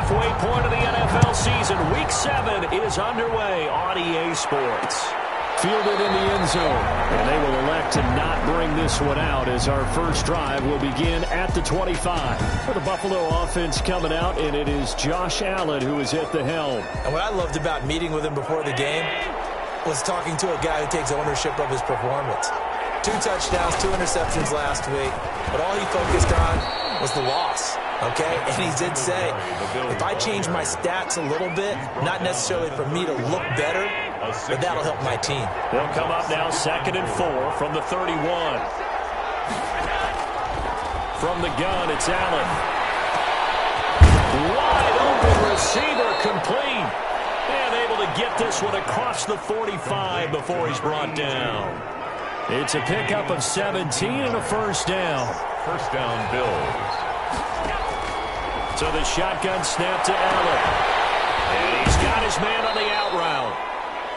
halfway point of the NFL season. Week 7 is underway on EA Sports. Fielded in the end zone, and they will elect to not bring this one out as our first drive will begin at the 25. For the Buffalo offense coming out, and it is Josh Allen who is at the helm. And what I loved about meeting with him before the game was talking to a guy who takes ownership of his performance. 2 touchdowns, 2 interceptions last week, but all he focused on was the loss. Okay, and he did say, if I change my stats a little bit, not necessarily for me to look better, but that'll help my team. They'll come up now 2nd and 4 from the 31. From the gun, it's Allen. Wide open receiver, complete. And able to get this one across the 45 before he's brought down. It's a pickup of 17 and a first down. First down, Bills. So the shotgun snap to Allen. And he's got his man on the out route.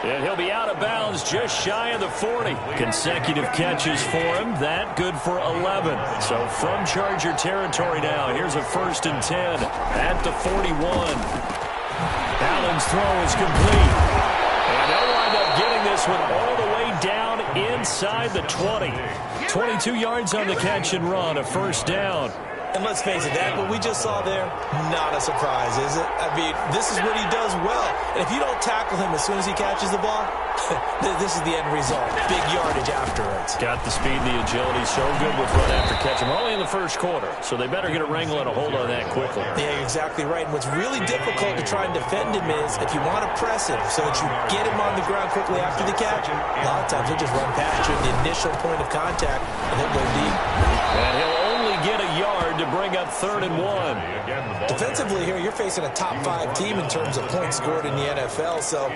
And he'll be out of bounds just shy of the 40. Consecutive catches for him. That good for 11. So from Charger territory now, here's a 1st and 10 at the 41. Allen's throw is complete. And they'll wind up getting this one all the way down inside the 20. 22 yards on the catch and run, a first down. And let's face it, that what we just saw there, not a surprise, is it? I mean, this is what he does well. And if you don't tackle him as soon as he catches the ball, this is the end result. Big yardage afterwards. Got the speed and the agility, so good with run after catch. We're only in the first quarter, so they better get a wrangle and a hold on that quickly. Yeah, you're exactly right. And what's really difficult to try and defend him is if you want to press him so that you get him on the ground quickly after the catch, a lot of times he'll just run past you at the initial point of contact, and he'll go deep. And he'll only get a yard to bring up 3rd and 1. Defensively here, you're facing a top 5 team in terms of points scored in the NFL. So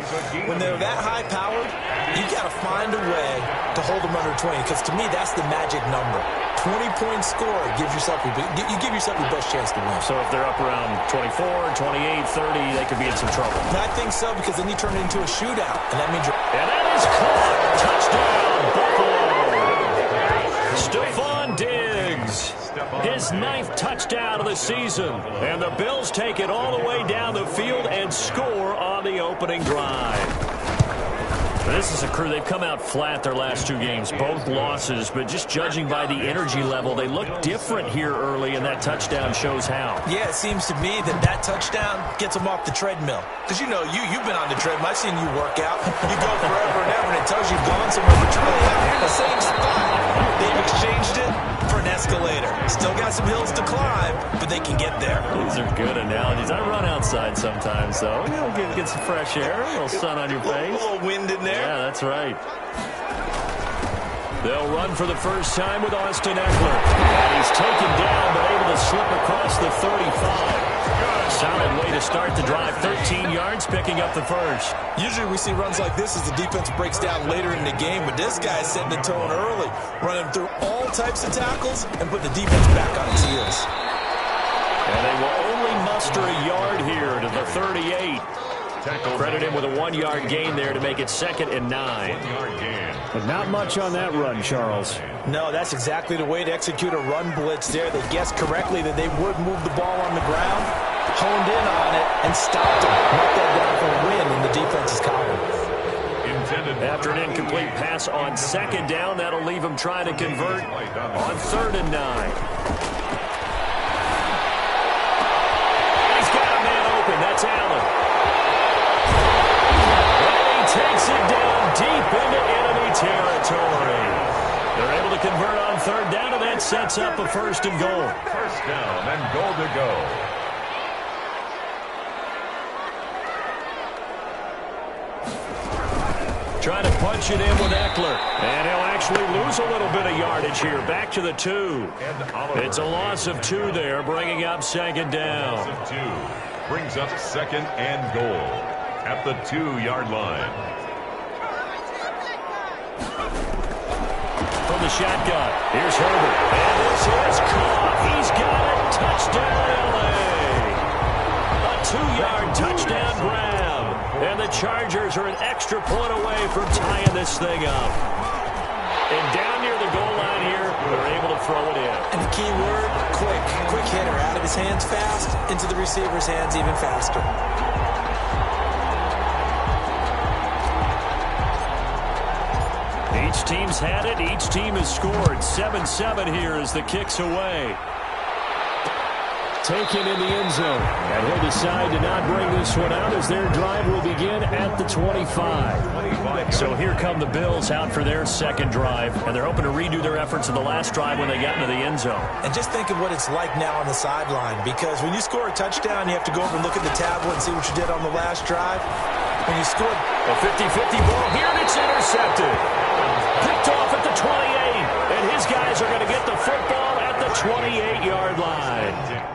when they're that high-powered, you got to find a way to hold them under 20. Because to me, that's the magic number. 20-point score gives yourself you give yourself your best chance to win. So if they're up around 24, 28, 30, they could be in some trouble. And I think so, because then you turn it into a shootout, and that means and that is caught. Touchdown, Buffalo. Stephon Diggs. His 9th touchdown of the season. And the Bills take it all the way down the field and score on the opening drive. This is a crew. They've come out flat their last 2 games, both losses, but just judging by the energy level, they look different here early, and that touchdown shows how. Yeah, it seems to me that touchdown gets them off the treadmill. Because, you know, you've been on the treadmill. I've seen you work out. You go forever and ever, and it tells you've gone somewhere, but you're really out here in the same spot. They've exchanged it for an escalator. Still got some hills to climb, but they can get there. These are good analogies. I run outside sometimes, though. You know, get some fresh air, a little sun on your face. A little wind in there. Yeah, that's right. They'll run for the first time with Austin Eckler. And he's taken down, but able to slip across the 35. Solid way to start the drive. 13 yards, picking up the first. Usually we see runs like this as the defense breaks down later in the game, but this guy's setting the tone early, running through all types of tackles and put the defense back on its heels. And they will only muster a yard here to the 38. Credit him with a 1-yard gain there to make it 2nd and 9. But not much on that run, Charles. No, that's exactly the way to execute a run blitz there. They guessed correctly that they would move the ball on the ground, honed in on it, and stopped it. Knocked that down for a win in the defense's column. After an incomplete pass on 2nd down, that'll leave him trying to convert on 3rd and 9. He's got a man open. That's Allen. Takes it down deep into enemy territory. They're able to convert on 3rd down, and that sets up a 1st and goal. First down and goal to go. Trying to punch it in with Eckler. And he'll actually lose a little bit of yardage here. Back to the 2. It's a loss of 2 there, bringing up 2nd down. Loss of 2 brings up 2nd and goal at the 2-yard line. From the shotgun, here's Herbert. And this is caught. He's got it. Touchdown, L.A. A 2-yard touchdown grab. And the Chargers are an extra point away from tying this thing up. And down near the goal line here, they're able to throw it in. And the key word, quick. Quick hitter, out of his hands fast, into the receiver's hands even faster. Each team's had it. Each team has scored. 7-7 here as the kick's away. Taken in the end zone. And he'll decide to not bring this one out as their drive will begin at the 25. So here come the Bills out for their second drive. And they're hoping to redo their efforts in the last drive when they got into the end zone. And just think of what it's like now on the sideline. Because when you score a touchdown, you have to go over and look at the tablet and see what you did on the last drive. When you scored a 50-50 ball here, and it's intercepted. Picked off at the 28. And his guys are going to get the football at the 28-yard line.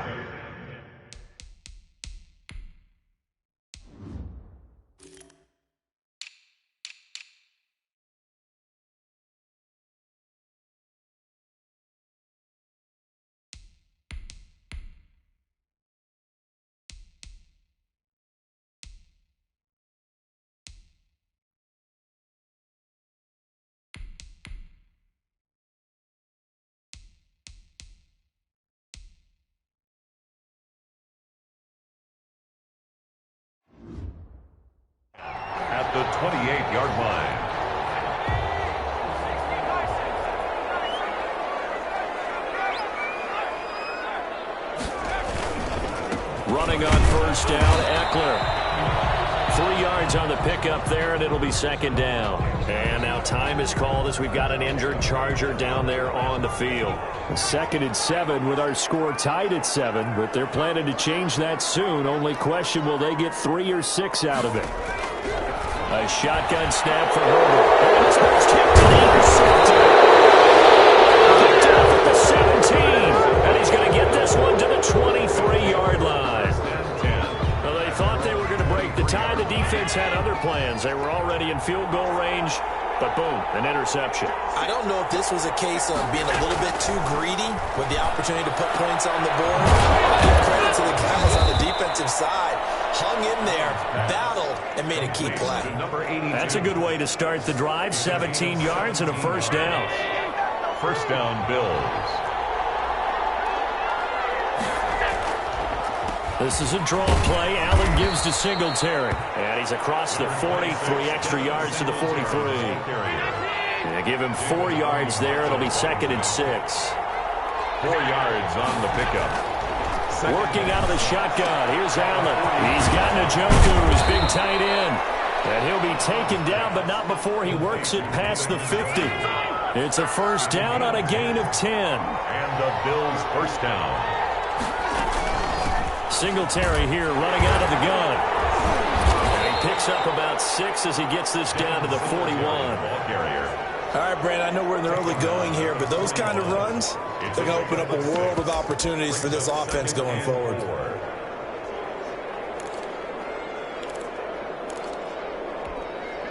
At the 28-yard line. Running on first down, Eckler. 3 yards on the pickup there, and it'll be second down. And now time is called as we've got an injured Charger down there on the field. 2nd and 7 with our score tied at 7, but they're planning to change that soon. Only question, will they get 3 or 6 out of it? A shotgun snap for Herbert. And this one's tipped and intercepted. Picked off at the 17. And he's going to get this one to the 23-yard line. Well, they thought they were going to break the tie. The defense had other plans. They were already in field goal range. But boom, an interception. I don't know if this was a case of being a little bit too greedy with the opportunity to put points on the board. I give credit to the guys on the defensive side. Hung in there, battled, and made a key play. That's a good way to start the drive. 17 yards and a first down. First down, Bills. This is a draw play. Allen gives to Singletary. And he's across the 40, 3 extra yards to the 43. They give him 4 yards there. It'll be 2nd and 6. 4 yards on the pickup. Working out of the shotgun. Here's Allen. He's got Njoku, his big tight end. And he'll be taken down, but not before he works it past the 50. It's a first down on a gain of 10. And the Bills first down. Singletary here running out of the gun. And he picks up about 6 as he gets this down to the 41. Ball carrier. All right, Brandon, I know we're in the early going here, but those kind of runs, they're going to open up a world of opportunities for this offense going forward.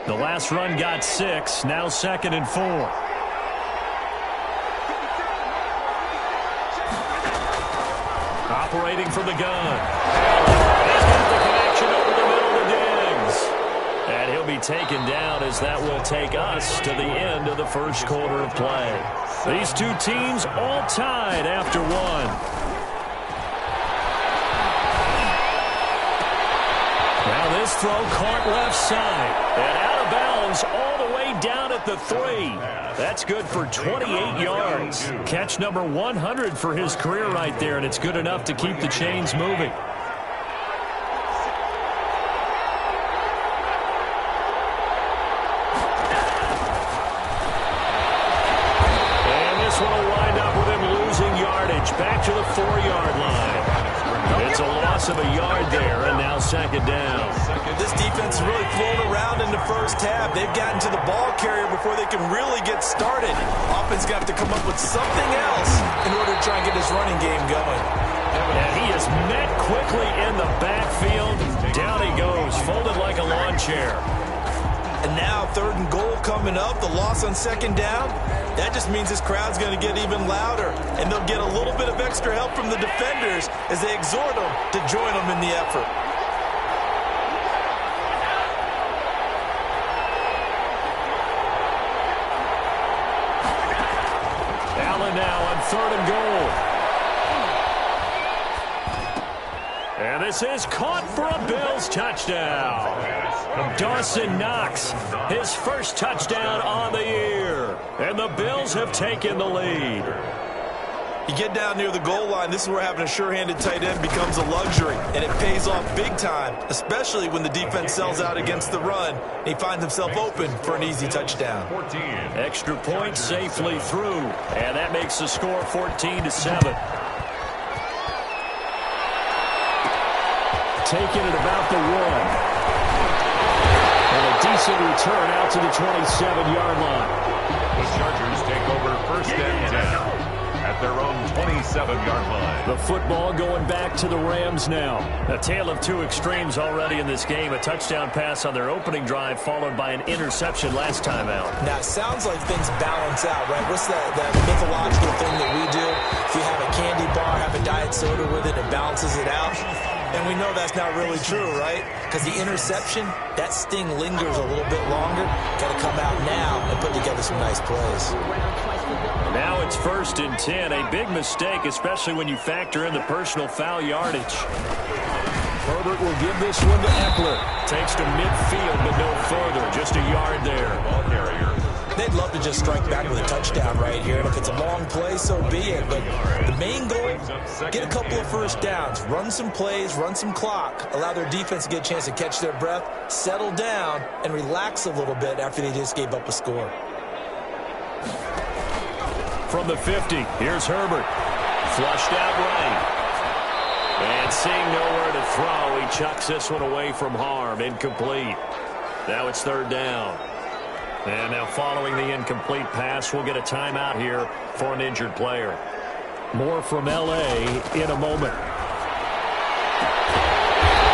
The last run got 6, now 2nd and 4. Operating from the gun. He's got the connection over the middle to Diggs. And he'll be taken down as that will take us to the end of the first quarter of play. These two teams all tied after one. Now this throw caught left side. And out of bounds all the way down at the 3. That's good for 28 yards. Catch number 100 for his career right there, and it's good enough to keep the chains moving. And this one will wind up with him losing yardage back to the 4-yard line. It's a loss of a yard there, and now 2nd down. This defense has really flown around in the first half. They've gotten to the ball carrier before they can really get started. Offense got to come up with something else in order to try and get this running game going. And he is met quickly in the backfield. Down he goes, folded like a lawn chair. And now 3rd and goal coming up. The loss on 2nd down. That just means this crowd's going to get even louder. And they'll get a little bit of extra help from the defenders as they exhort them to join them in the effort. Allen now on third and goal. And this is caught for a Bills touchdown. Dawson Knox, his first touchdown on the year. And the Bills have taken the lead. You get down near the goal line, this is where having a sure-handed tight end becomes a luxury, and it pays off big time, especially when the defense sells out against the run, and he finds himself open for an easy touchdown. 14. Extra point safely through, and that makes the score 14-7. Taking it about the 1. And a decent return out to the 27-yard line. The Chargers take over first and 10 at their own 27-yard line. The football going back to the Rams now. A tale of two extremes already in this game. A touchdown pass on their opening drive followed by an interception last time out. Now, it sounds like things balance out, right? What's that mythological thing that we do? If you have a candy bar, have a diet soda with it, it balances it out. And we know that's not really true, right? Because the interception, that sting lingers a little bit longer. Got to come out now and put together some nice plays. Now it's first and 10. A big mistake, especially when you factor in the personal foul yardage. Herbert will give this one to Eckler. Takes to midfield, but no further. Just a yard there. Ball carrier. They'd love to just strike back with a touchdown right here. And if it's a long play, so be it. But the main goal, get a couple of first downs. Run some plays, run some clock. Allow their defense to get a chance to catch their breath, settle down, and relax a little bit after they just gave up a score. From the 50, here's Herbert. Flushed out right. And seeing nowhere to throw, he chucks this one away from harm. Incomplete. Now it's third down. And now following the incomplete pass, we'll get a timeout here for an injured player. More from L.A. in a moment.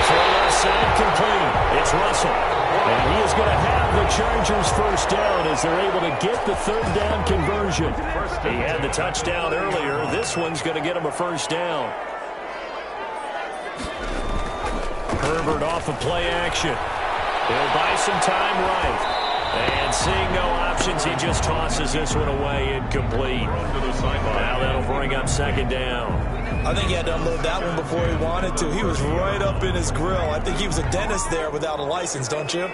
For left side complete. It's Russell. And he is going to have the Chargers first down as they're able to get the third down conversion. He had the touchdown earlier. This one's going to get him a first down. Herbert off of play action. He'll buy some time right. And seeing no options, he just tosses this one away incomplete. Now that'll bring up second down. I think he had to unload that one before he wanted to. He was right up in his grill. I think he was a dentist there without a license, don't you?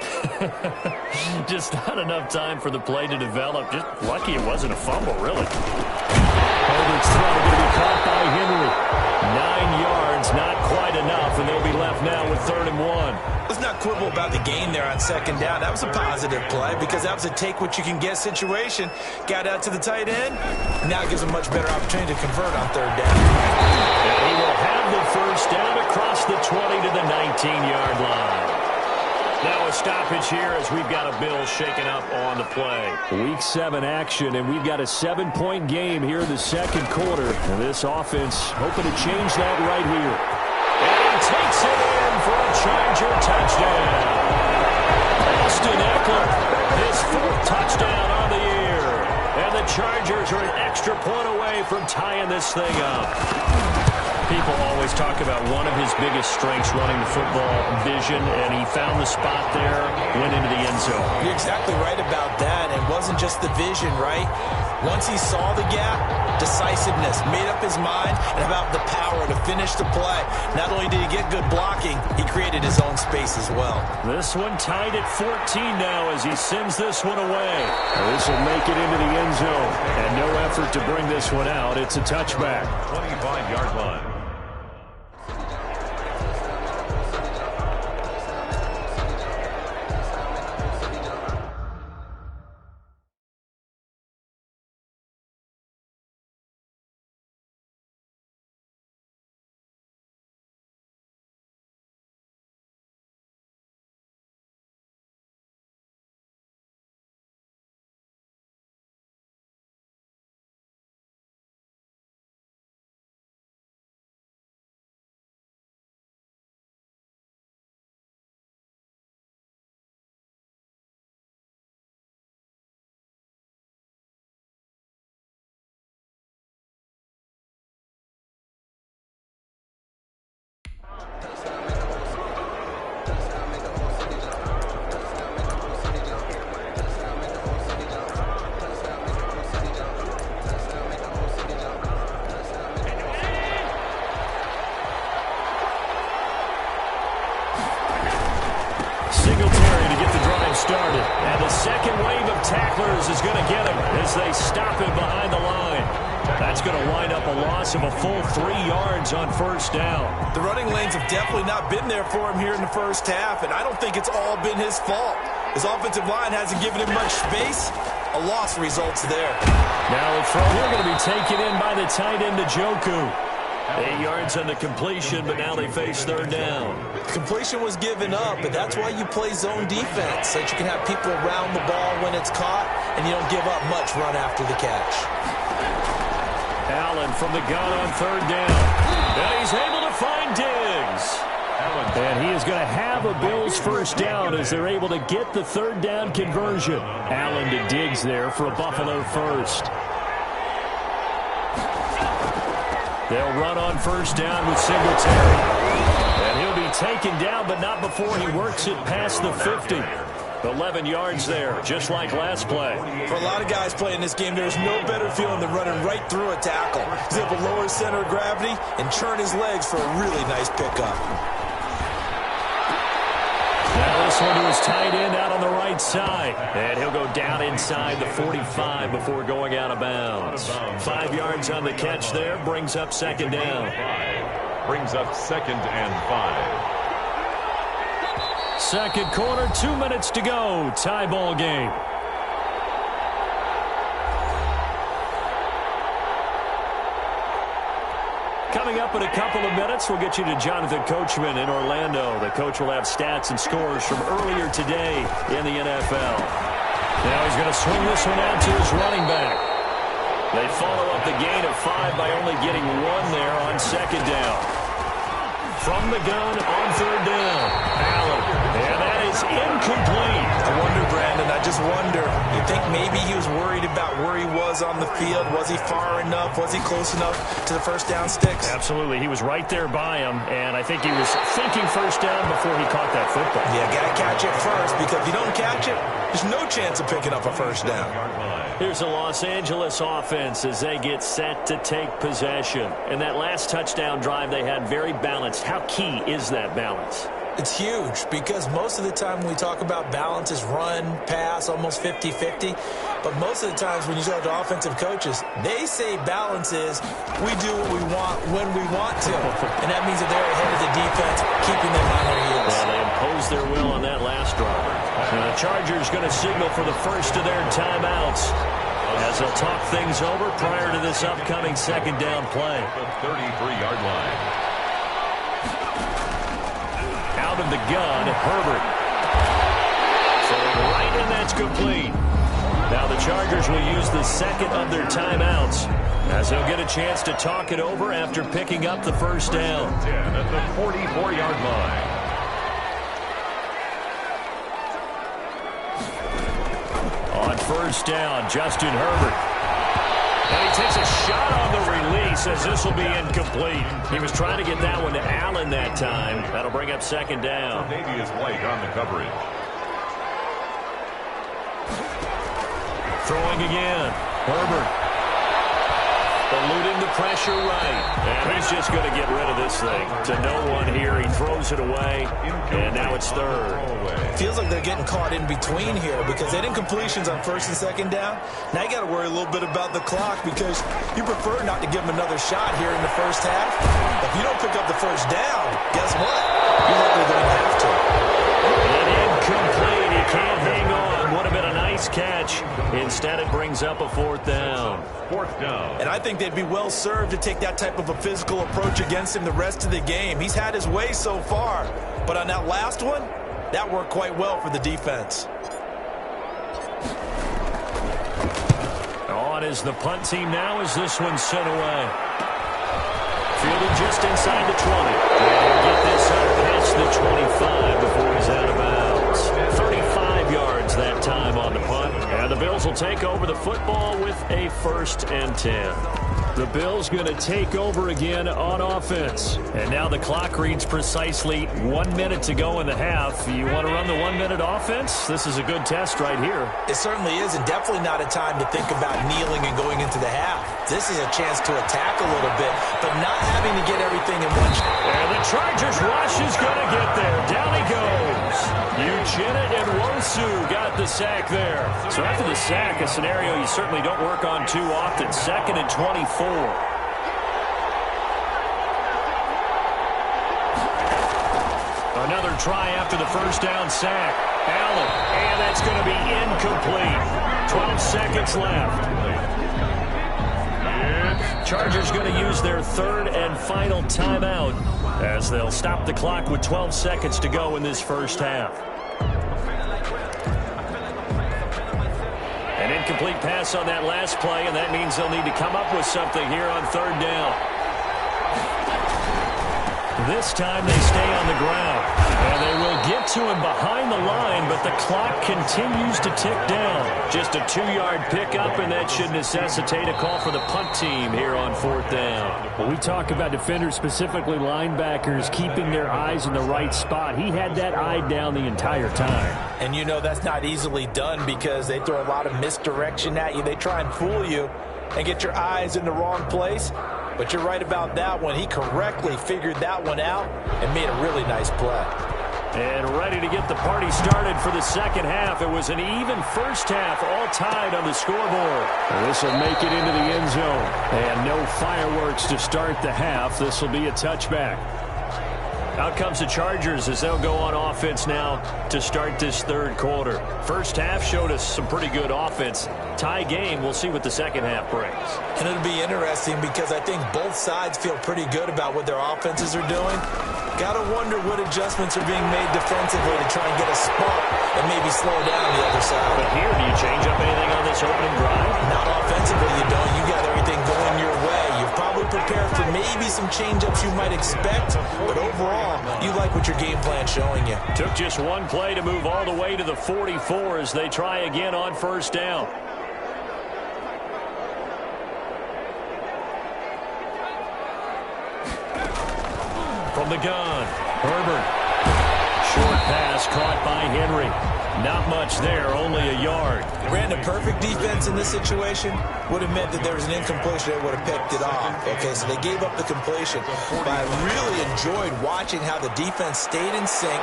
Just not enough time for the play to develop. Just lucky it wasn't a fumble, really. Herbert's throw going to be caught by Henry. 9 yards, not quite enough, and they'll be left now with third and 1. Let's not quibble about the gain there on second down. That was a positive play because that was a take-what-you-can-get situation. Got out to the tight end. Now it gives him a much better opportunity to convert on third down. And he will have the first down across the 20 to the 19-yard line. Now a stoppage here as we've got a Bills shaken up on the play. Week 7 action, and we've got a 7-point game here in the second quarter. And this offense hoping to change that right here. And he takes it in for a Charger touchdown. Austin Eckler, his 4th touchdown on the year. And the Chargers are an extra point away from tying this thing up. People always talk about one of his biggest strengths running the football, vision, and he found the spot there, went into the end zone. You're exactly right about that. It wasn't just the vision, right? Once he saw the gap, decisiveness, made up his mind, and about the power to finish the play. Not only did he get good blocking, he created his own space as well. This one tied at 14 now as he sends this one away. This will make it into the end zone, and no effort to bring this one out. It's a touchback. 25-yard line. tacklers is going to get him as they stop him behind the line. That's going to wind up a loss of a full 3 yards on first down. The running lanes have definitely not been there for him here in the first half, and I don't think it's all been his fault. His offensive line hasn't given him much space. A loss results there. Now the throw here going to be taken in by the tight end, Njoku. 8 yards on the completion, but now they face third down. The completion was given up, but that's why you play zone defense, so that you can have people around the ball when it's caught, and you don't give up much run after the catch. Allen from the gun on third down. And he's able to find Diggs. And he is going to have a Bills first down as they're able to get the third down conversion. Allen to Diggs there for a Buffalo first. They'll run on first down with Singletary. And he'll be taken down, but not before he works it past the 50. 11 yards there, just like last play. For a lot of guys playing this game, there's no better feeling than running right through a tackle. He's able to lower his center of gravity and turn his legs for a really nice pickup. Now this one to his tight end out on the right side. And he'll go down inside the 45 before going out of bounds. 5 yards on the catch there, brings up second down. Brings up 2nd and 5. Second quarter, 2 minutes to go. Tie ball game. Coming up in a couple of minutes, we'll get you to Jonathan Coachman in Orlando. The coach will have stats and scores from earlier today in the NFL. Now he's going to swing this one out to his running back. They follow up the gain of 5 by only getting 1 there on second down. From the gun on third down, Allen. And that is incomplete. I wonder, Brandon, I just wonder. You think maybe he was worried about where he was on the field? Was he far enough? Was he close enough to the first down sticks? Absolutely. He was right there by him, and I think he was thinking first down before he caught that football. Yeah, got to catch it first, because if you don't catch it, there's no chance of picking up a first down. Here's the Los Angeles offense as they get set to take possession. And that last touchdown drive they had very balanced. How key is that balance? It's huge, because most of the time when we talk about balance is run, pass, almost 50-50. But most of the times when you talk to offensive coaches, they say balance is we do what we want when we want to. And that means that they're ahead of the defense, keeping them on their heels. Well, they imposed their will on that last drive. And the Chargers going to signal for the first of their timeouts as they'll talk things over prior to this upcoming second down play. The 33-yard line. Out of the gun, Herbert. Throwing right, and that's complete. Now the Chargers will use the second of their timeouts as they'll get a chance to talk it over after picking up the first down. 10 at the 44-yard line. On first down, Justin Herbert. And he takes a shot on the release as this will be incomplete. He was trying to get that one to Allen that time. That'll bring up second down. Davius White on the coverage. Throwing again. Herbert. Eluding the pressure right. And he's just going to get rid of this thing. To no one here. He throws it away. And now it's third. Feels like they're getting caught in between here, because they did incompletions on first and second down. Now you got to worry a little bit about the clock, because you prefer not to give them another shot here in the first half. If you don't pick up the first down, guess what? You're likely going to have to. And incomplete. He can't hang on. Would have been a nice catch. Instead, it brings up a fourth down. Fourth down. And I think they'd be well served to take that type of a physical approach against him the rest of the game. He's had his way so far. But on that last one, that worked quite well for the defense. On is the punt team now as this one's sent away. Fielded just inside the 20. And he'll get this up past the 25 before he's out of bounds. 35 yards that time on the punt. And the Bills will take over the football with a 1st and 10. The Bills going to take over again on offense. And now the clock reads precisely 1 minute to go in the half. You want to run the 1 minute offense? This is a good test right here. It certainly is, and definitely not a time to think about kneeling and going into the half. This is a chance to attack a little bit, but not having to get everything in one shot. And the Chargers rush is going to get there. Down he goes. Uchenna and Nwosu got the sack there. So after the sack, a scenario you certainly don't work on too often. 2nd and 24. Another try after the first down sack. Allen, and that's going to be incomplete. 12 seconds left. Chargers going to use their 3rd and final timeout as they'll stop the clock with 12 seconds to go in this first half. An incomplete pass on that last play, and that means they'll need to come up with something here on 3rd down. This time they stay on the ground, and they will get to him behind the line, but the clock continues to tick down. Just a 2-yard pickup, and that should necessitate a call for the punt team here on 4th down. When we talk about defenders, specifically linebackers, keeping their eyes in the right spot, he had that eye down the entire time. And you know that's not easily done because they throw a lot of misdirection at you. They try and fool you and get your eyes in the wrong place. But you're right about that one. He correctly figured that one out and made a really nice play. And ready to get the party started for the second half. It was an even first half, all tied on the scoreboard. This will make it into the end zone. And no fireworks to start the half. This will be a touchback. Out comes the Chargers as they'll go on offense now to start this 3rd quarter. First half showed us some pretty good offense. Tie game, we'll see what the second half brings. And it'll be interesting because I think both sides feel pretty good about what their offenses are doing. Got to wonder what adjustments are being made defensively to try and get a spark and maybe slow down the other side. But here, do you change up anything on this opening drive? Not offensively, you don't. You got everything going your way. You've probably prepared for maybe some change-ups you might expect, but overall, you like what your game plan's showing you. Took just one play to move all the way to the 44 as they try again on 1st down. From the gun, Herbert. Short pass caught by Henry. Not much there, only a yard. Ran a perfect defense in this situation. Would have meant that there was an incompletion that would have picked it off. Okay, so they gave up the completion. But I really enjoyed watching how the defense stayed in sync,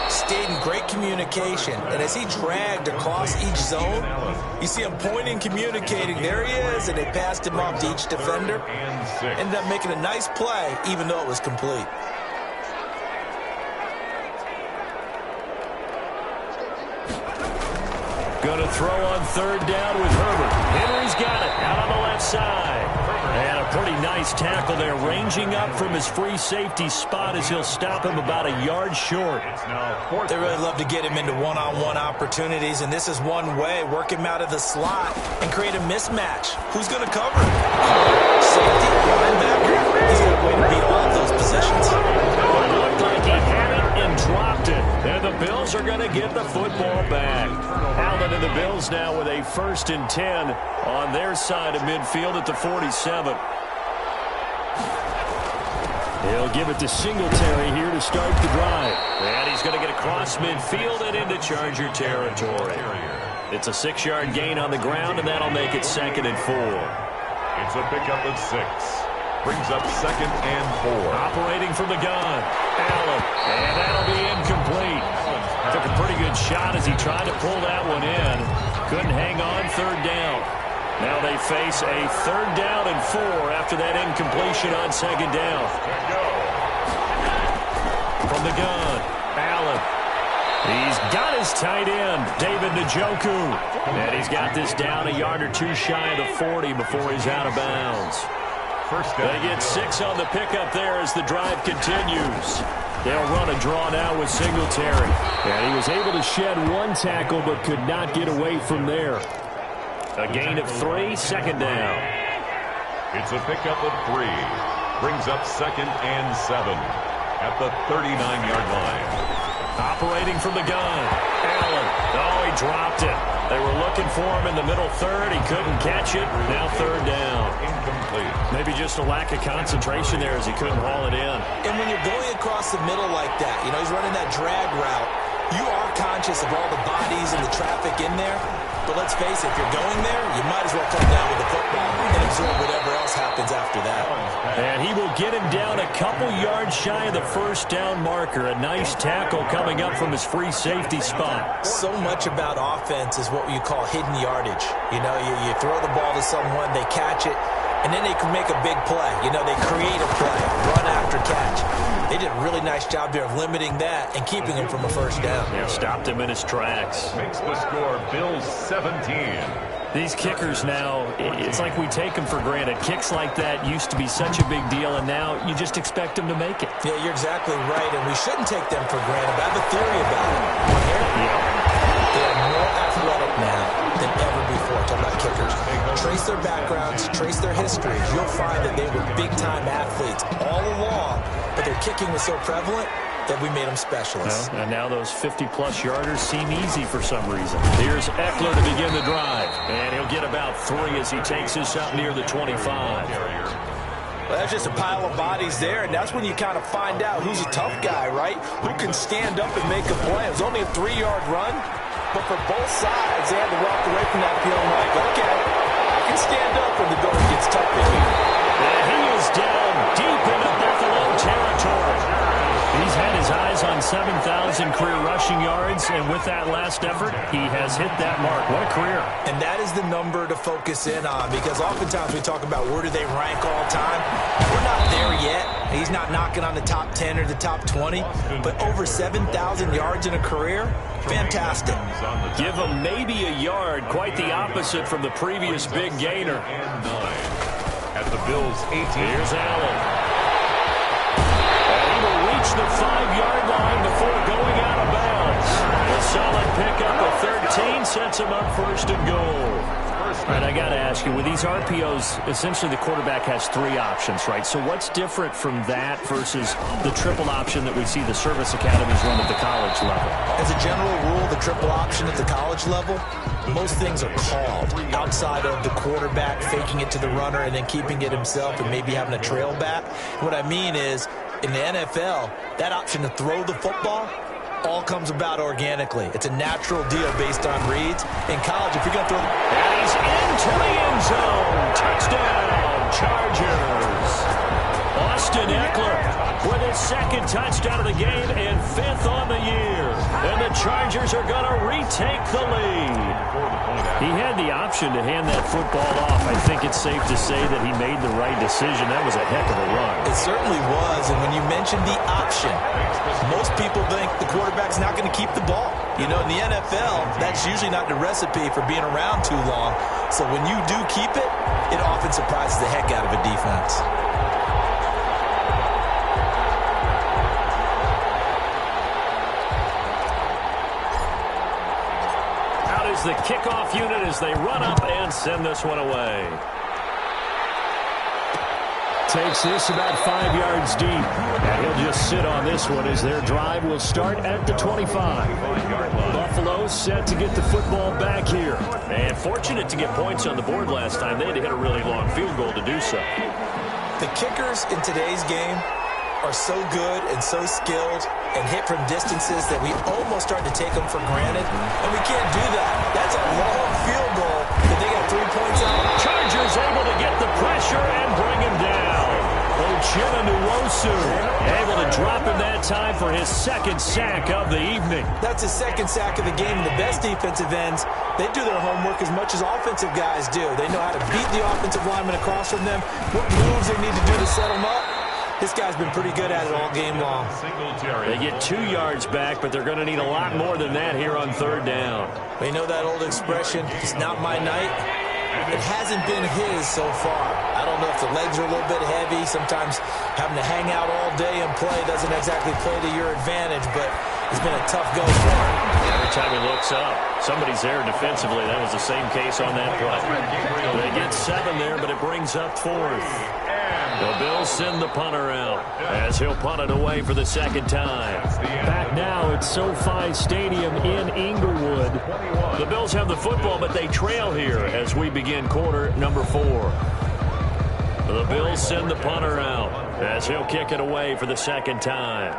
stayed in great communication. And as he dragged across each zone, you see him pointing, communicating. There he is, and they passed him off to each defender. Ended up making a nice play, even though it was complete. Going to throw on 3rd down with Herbert. Henry's got it out on the left side. And a pretty nice tackle there, ranging up from his free safety spot as he'll stop him about a yard short. They really love to get him into one-on-one opportunities, and this is one way. Work him out of the slot and create a mismatch. Who's going to cover him? Safety, linebacker. He's got a way to beat all of those positions. It looked like he had it and dropped it. And the Bills are going to get the football back. Allen and the Bills now with a 1st and 10 on their side of midfield at the 47. He'll give it to Singletary here to start the drive. And he's going to get across midfield and into Charger territory. It's a 6-yard gain on the ground, and that'll make it 2nd and 4. It's a pickup of 6. Brings up 2nd and 4. Operating from the gun, Allen, and that'll be incomplete. Took a pretty good shot as he tried to pull that one in. Couldn't hang on 3rd down. Now they face a 3rd down and 4 after that incompletion on 2nd down. From the gun, Allen. He's got his tight end, David Njoku. And he's got this down a yard or two shy of the 40 before he's out of bounds. They get 6 on the pickup there as the drive continues. They'll run a draw now with Singletary. And he was able to shed one tackle but could not get away from there. A gain of 3, 2nd down. It's a pickup of 3. Brings up 2nd and 7 at the 39-yard line. Operating from the gun, Allen. Oh, he dropped it. They were looking for him in the middle third. He couldn't catch it. Now third down. Incomplete. Maybe just a lack of concentration there as he couldn't haul it in. And when you're going across the middle like that, he's running that drag route, you are conscious of all the bodies and the traffic in there. But let's face it, if you're going there, you might as well come down with the football and absorb whatever else happens after that. And he will get him down a couple yards shy of the first down marker. A nice tackle coming up from his free safety spot. So much about offense is what you call hidden yardage. You throw the ball to someone, they catch it, and then they can make a big play. They create a play, run after catch. They did a really nice job there of limiting that and keeping him from a first down. Yeah, stopped him in his tracks. Makes the score Bills 17. These kickers now, it's like we take them for granted. Kicks like that used to be such a big deal, and now you just expect them to make it. Yeah, you're exactly right, and we shouldn't take them for granted. But I have a theory about it. They are more athletic now than ever before. Talk about kickers. Trace their backgrounds, trace their histories. You'll find that they were big-time athletes all along, but their kicking was so prevalent that we made them specialists. Well, and now those 50-plus yarders seem easy for some reason. Here's Eckler to begin the drive, and he'll get about 3 as he takes this up near the 25. Well, that's just a pile of bodies there, and that's when you kind of find out who's a tough guy, right? Who can stand up and make a play. It was only a 3-yard run, but for both sides, they had to walk away from that feeling like, okay, I can stand up when the going gets tough in here. And he is down deep into Buffalo territory. He's had his eyes on 7,000 career rushing yards, and with that last effort, he has hit that mark. What a career. And that is the number to focus in on, because oftentimes we talk about where do they rank all time. We're not there yet. He's not knocking on the top 10 or the top 20, but over 7,000 yards in a career, fantastic. Give him maybe a yard, quite the opposite from the previous big gainer. At the Bills 18. Here's Allen. The 5-yard line before going out of bounds. A solid pickup of 13 sets him up first and goal. All right, I got to ask you, with these RPOs, essentially the quarterback has 3 options, right? So what's different from that versus the triple option that we see the service academies run at the college level? As a general rule, the triple option at the college level, most things are called outside of the quarterback faking it to the runner and then keeping it himself and maybe having a trail back. What I mean is, in the NFL, that option to throw the football all comes about organically. It's a natural deal based on reads. In college, if you're going to throw... And he's into the end zone. Touchdown, Chargers. Austin Eckler with his 2nd touchdown of the game and 5th on the year. And the Chargers are going to retake the lead. He had the option to hand that football off. I think it's safe to say that he made the right decision. That was a heck of a run. It certainly was. And when you mentioned the option, most people think the quarterback's not going to keep the ball. In the NFL, that's usually not the recipe for being around too long. So when you do keep it, it often surprises the heck out of a defense. The kickoff unit as they run up and send this one away. Takes this about 5 yards deep. And he'll just sit on this one as their drive will start at the 25. Buffalo set to get the football back here. And fortunate to get points on the board last time. They had to hit a really long field goal to do so. The kickers in today's game are so good and so skilled and hit from distances that we almost start to take them for granted, and we can't do that. That's a long field goal that they got 3 points out. Chargers able to get the pressure and bring him down. Uchenna Nwosu able to drop him that time for his 2nd sack of the evening. That's his 2nd sack of the game. The best defensive ends, they do their homework as much as offensive guys do. They know how to beat the offensive lineman across from them, what moves they need to do to set them up. This guy's been pretty good at it all game long. They get 2 yards back, but they're going to need a lot more than that here on 3rd down. They know that old expression, it's not my night. It hasn't been his so far. I don't know if the legs are a little bit heavy. Sometimes having to hang out all day and play doesn't exactly play to your advantage, but it's been a tough go for him. Every time he looks up, somebody's there defensively. That was the same case on that play. They get 7 there, but it brings up 4th. The Bills send the punter out as he'll punt it away for the second time. Back now at SoFi Stadium in Inglewood. The Bills have the football, but they trail here as we begin quarter number 4. The Bills send the punter out as he'll kick it away for the second time.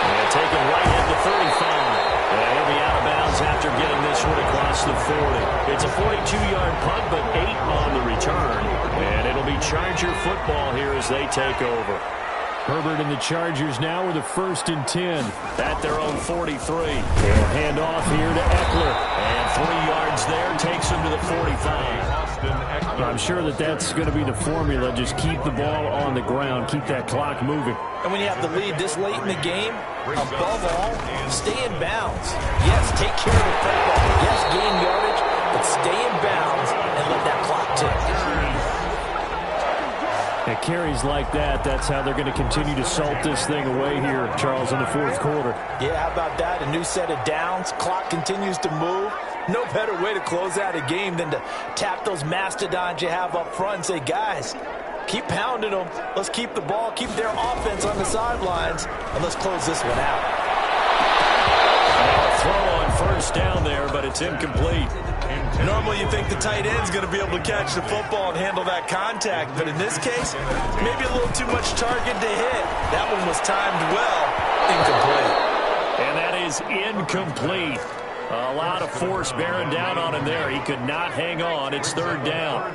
And taken right at the 35. And he'll be out of bounds after getting this one across the 40. It's a 42-yard punt, but 8 on the return. And it'll be Charger football here as they take over. Herbert and the Chargers now with a 1st and 10. At their own 43. They'll hand off here to Eckler. And 3 yards there takes him to the 45. I'm sure that that's going to be the formula. Just keep the ball on the ground. Keep that clock moving. And when you have the lead this late in the game, above all, stay in bounds. Yes, take care of the football. Yes, gain yardage, but stay in bounds and let that clock tick. At carries like that, that's how they're going to continue to salt this thing away here, Charles, in the 4th quarter. Yeah, how about that? A new set of downs. Clock continues to move. No better way to close out a game than to tap those mastodons you have up front and say, guys, keep pounding them. Let's keep the ball, keep their offense on the sidelines, and let's close this one out. A throw on 1st down there, but it's incomplete. Normally you think the tight end's going to be able to catch the football and handle that contact, but in this case, maybe a little too much target to hit. That one was timed well. Incomplete. And that is incomplete. A lot of force bearing down on him there. He could not hang on. It's 3rd down.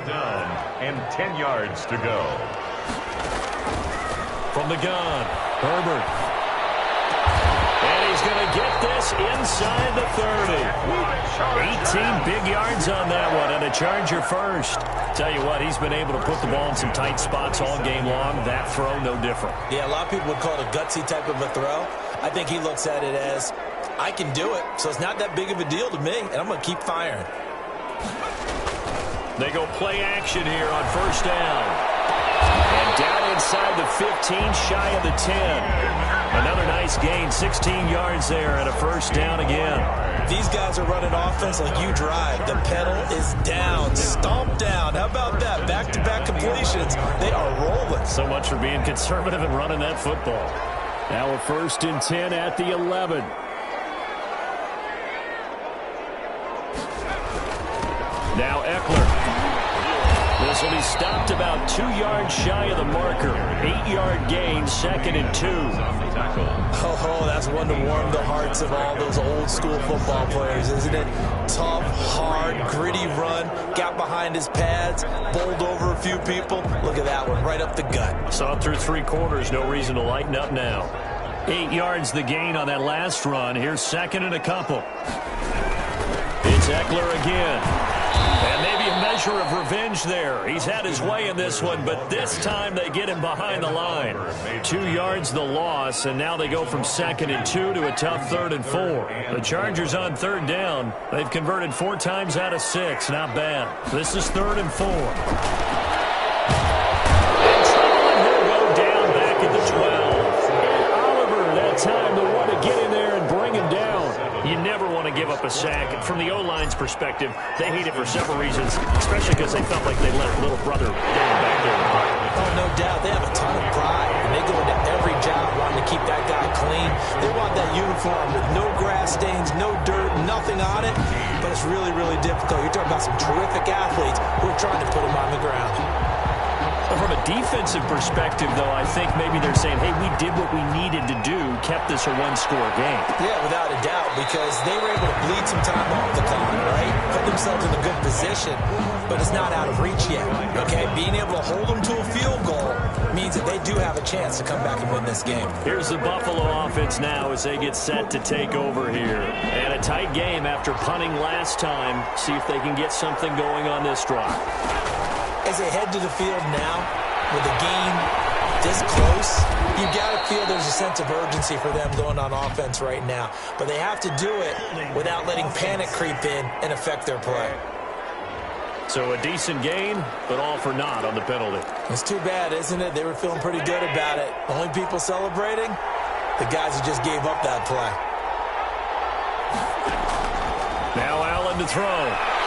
And 10 yards to go. From the gun, Herbert. And he's going to get this inside the 30. 18 big yards on that one, and a Charger first. Tell you what, he's been able to put the ball in some tight spots all game long. That throw, no different. Yeah, a lot of people would call it a gutsy type of a throw. I think he looks at it as, I can do it, so it's not that big of a deal to me, and I'm going to keep firing. They go play action here on 1st down. And down inside the 15, shy of the 10. Another nice gain, 16 yards there, and a 1st down again. These guys are running offense like you drive. The pedal is down, stomp down. How about that? Back-to-back completions. They are rolling. So much for being conservative and running that football. Now a 1st and 10 at the 11. Now Eckler. This will be stopped about 2 yards shy of the marker. 8-yard gain, 2nd and 2. Oh, that's one to warm the hearts of all those old school football players, isn't it? Tough, hard, gritty run. Got behind his pads, bowled over a few people. Look at that one, right up the gut. Saw it through 3 quarters. No reason to lighten up now. 8 yards the gain on that last run. Here's 2nd and a couple. It's Eckler again. And maybe a measure of revenge there. He's had his way in this one, but this time they get him behind the line. 2 yards the loss, and now they go from 2nd and 2 to a tough 3rd and 4. The Chargers on 3rd down. They've converted 4 times out of 6. Not bad. This is 3rd and 4. And he'll go down back at the 12. And Oliver, that time the one to get in there and bring him down. You never want to give up a sack. From the O-line's perspective, they hate it for several reasons, especially because they felt like they let little brother down back there. Oh, no doubt. They have a ton of pride, and they go into every job wanting to keep that guy clean. They want that uniform with no grass stains, no dirt, nothing on it, but it's really, really difficult. You're talking about some terrific athletes who are trying to put him on the ground. From a defensive perspective, though, I think maybe they're saying, hey, we did what we needed to do, kept this a one-score game. Yeah, without a doubt, because they were able to bleed some time off the clock, right? Put themselves in a good position, but it's not out of reach yet, okay? Being able to hold them to a field goal means that they do have a chance to come back and win this game. Here's the Buffalo offense now as they get set to take over here. And a tight game after punting last time. See if they can get something going on this drive. As they head to the field now, with the game this close, you got to feel there's a sense of urgency for them going on offense right now. But they have to do it without letting panic creep in and affect their play. So a decent gain, but all for naught on the penalty. It's too bad, isn't it? They were feeling pretty good about it. Only people celebrating, the guys who just gave up that play. Now Allen Allen to throw.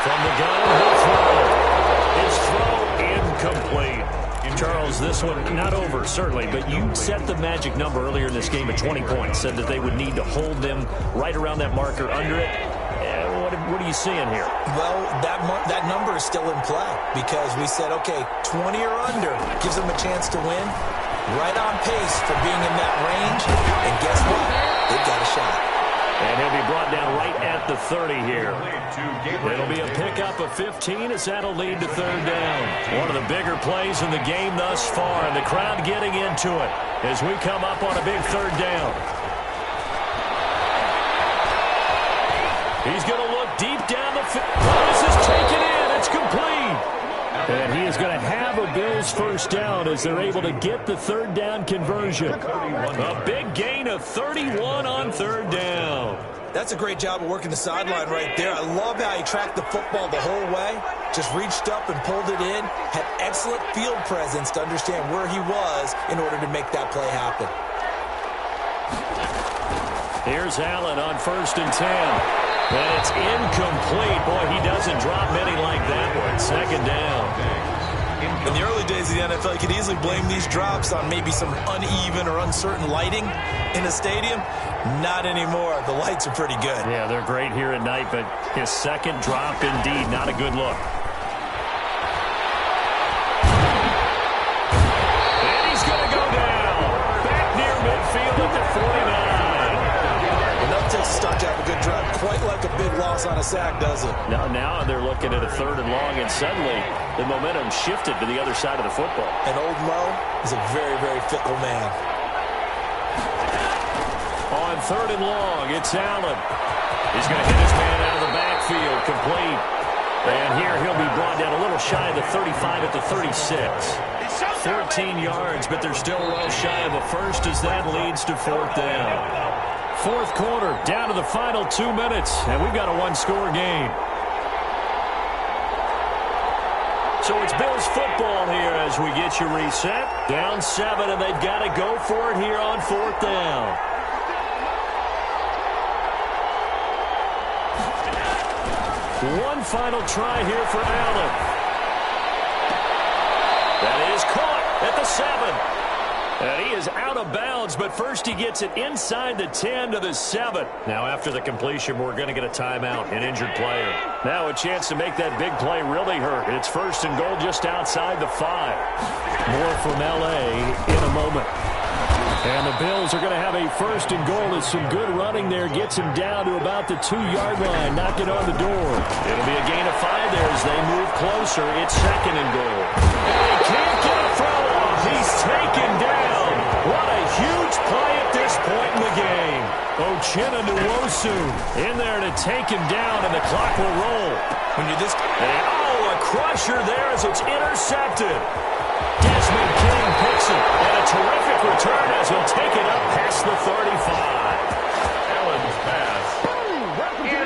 From the gun, he'll throw. His throw incomplete. Charles, this one not over, certainly, but you set the magic number earlier in this game at 20 points, said that they would need to hold them right around that marker under it. What are you seeing here? Well, that number is still in play because we said, okay, 20 or under gives them a chance to win. Right on pace for being in that range. And guess what? They've got a shot. And he'll be brought down right at the 30 here. It'll be a pickup of 15 as that'll lead to third down. One of the bigger plays in the game thus far, and the crowd getting into it as we come up on a big third down. He's going to look deep down the field. This is taken in. It's complete. And he is going to have a Bills first down as they're able to get the third down conversion. A big gain of 31 on third down. That's a great job of working the sideline right there. I love how he tracked the football the whole way. Just reached up and pulled it in. Had excellent field presence to understand where he was in order to make that play happen. Here's Allen on 1st and 10. And it's incomplete. Boy, he doesn't drop many like that one. Second down. In the early days of the NFL, you could easily blame these drops on maybe some uneven or uncertain lighting in a stadium. Not anymore. The lights are pretty good. Yeah, they're great here at night, but his second drop, indeed, not a good look. And he's going to go down. Back near midfield at the 49. Enough to start to have a good drive. Quite like a big loss on a sack, does it? Now they're looking at a 3rd and long, and suddenly the momentum shifted to the other side of the football. And old Mo is a very, very fickle man. On 3rd and long, it's Allen. He's going to hit his man out of the backfield, complete. And here he'll be brought down a little shy of the 35 at the 36. 14 yards, but they're still well shy of a first as that leads to 4th down. 4th quarter, down to the final 2 minutes, and we've got a one-score game. So it's Bills football here as we get you reset. Down 7, and they've got to go for it here on 4th down. One final try here for Allen. That is caught at the 7. And he is out of bounds, but first he gets it inside the 10 to the 7. Now after the completion, we're going to get a timeout, an injured player. Now a chance to make that big play really hurt. It's 1st and goal just outside the 5. More from L.A. in a moment. And the Bills are going to have a 1st and goal as some good running there gets him down to about the 2-yard line, knocking on the door. It'll be a gain of 5 there as they move closer. It's 2nd and goal. And he can't get a throw off. He's taken down. What a huge play at this point in the game. Uchenna Nwosu in there to take him down, and the clock will roll. When you're this... And, a crusher there as it's intercepted. Desmond King picks it, and a terrific return as he'll take it up past the 35. Allen's pass.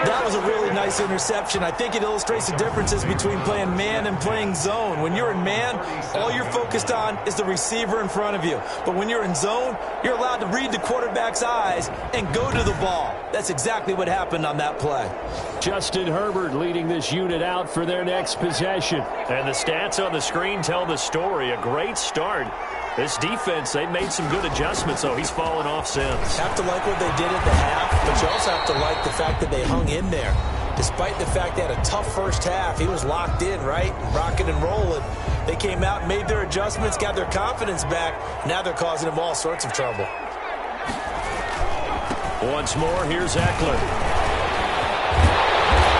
That was a really nice interception. I think it illustrates the differences between playing man and playing zone. When you're in man, all you're focused on is the receiver in front of you. But when you're in zone, you're allowed to read the quarterback's eyes and go to the ball. That's exactly what happened on that play. Justin Herbert leading this unit out for their next possession. And the stats on the screen tell the story. A great start. This defense, they've made some good adjustments, so he's fallen off since. Have to like what they did at the half, but you also have to like the fact that they hung in there. Despite the fact they had a tough first half, he was locked in, right? Rocking and rolling. They came out, made their adjustments, got their confidence back. Now they're causing him all sorts of trouble. Once more, here's Eckler.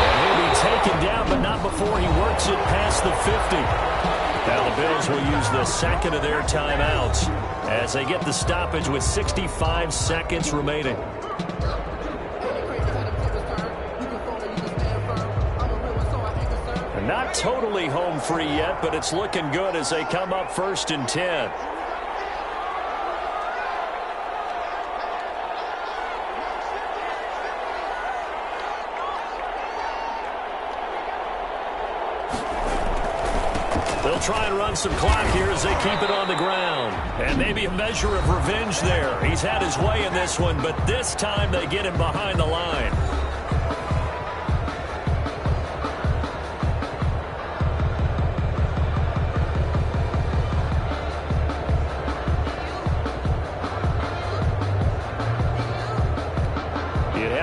And he'll be taken down, but not before he works it past the 50. Now the Bills will use the second of their timeouts as they get the stoppage with 65 seconds remaining. And not totally home free yet, but it's looking good as they come up 1st and 10. They'll try and run some clock here as they keep it on the ground. And maybe a measure of revenge there. He's had his way in this one, but this time they get him behind the line.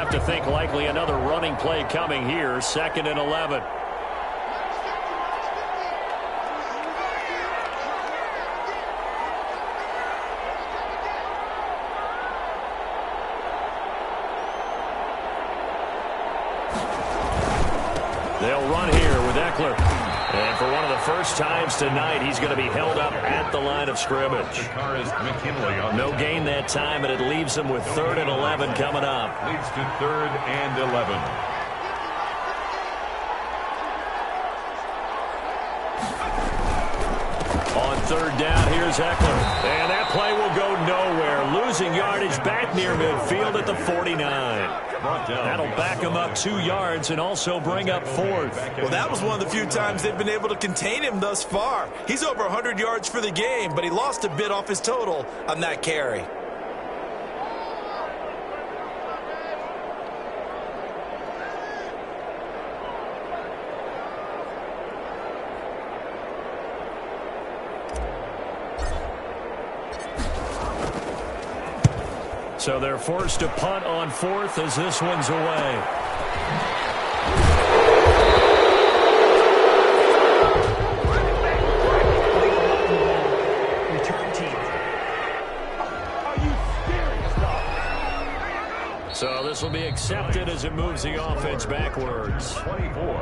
have to think likely another running play coming here. 2nd and 11. They'll run here with Eckler. And for one of the first times tonight, he's going to be held up at the line of scrimmage. No gain that time, and it leaves him with 3rd and 11 coming up. Leads to 3rd and 11. On 3rd down, here's Eckler. And that play will go nowhere. Losing yardage back near midfield at the 49. That'll back him up 2 yards and also bring up 4th. Well, that was one of the few times they've been able to contain him thus far. He's over 100 yards for the game, but he lost a bit off his total on that carry. So they're forced to punt on 4th as this one's away. Return team. Are you serious? So this will be accepted as it moves the offense backwards. 24.